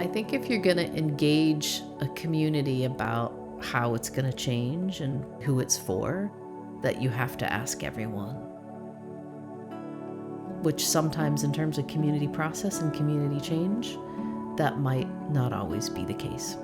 I think if you're going to engage a community about how it's going to change and who it's for, that you have to ask everyone. Which sometimes in terms of community process and community change, that might not always be the case.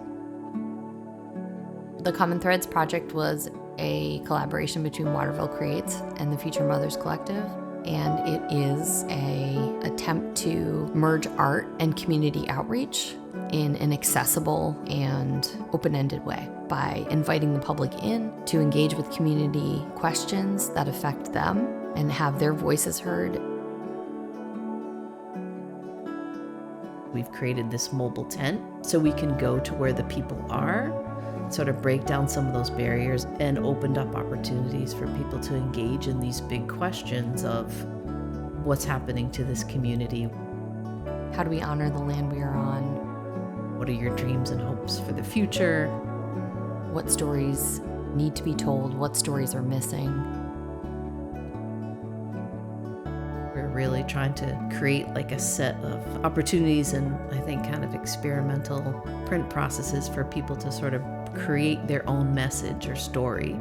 The Common Threads project was a collaboration between Waterville Creates and the Future Mothers Collective, and it is an attempt to merge art and community outreach in an accessible and open-ended way by inviting the public in to engage with community questions that affect them and have their voices heard. We've created this mobile tent so we can go to where the people are, sort of break down some of those barriers, and opened up opportunities for people to engage in these big questions of what's happening to this community. How do we honor the land we are on? What are your dreams and hopes for the future? What stories need to be told? What stories are missing? We're really trying to create like a set of opportunities and I think kind of experimental print processes for people to sort of create their own message or story.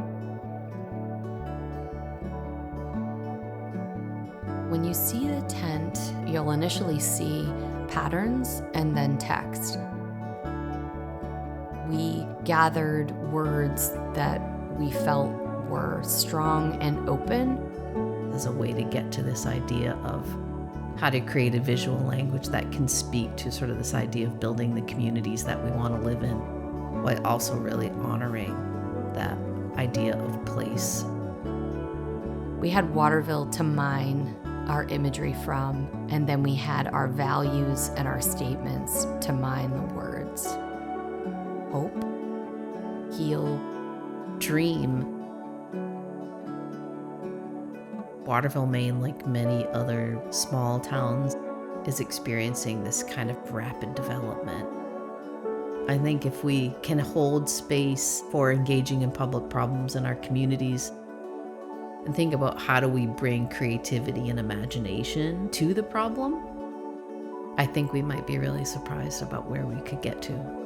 When you see the tent, you'll initially see patterns and then text. We gathered words that we felt were strong and open as a way to get to this idea of how to create a visual language that can speak to sort of this idea of building the communities that we want to live in, while also really honoring that idea of place. We had Waterville to mine our imagery from, and then we had our values and our statements to mine the words. Hope, heal, dream. Waterville, Maine, like many other small towns, is experiencing this kind of rapid development. I think if we can hold space for engaging in public problems in our communities and think about how do we bring creativity and imagination to the problem, I think we might be really surprised about where we could get to.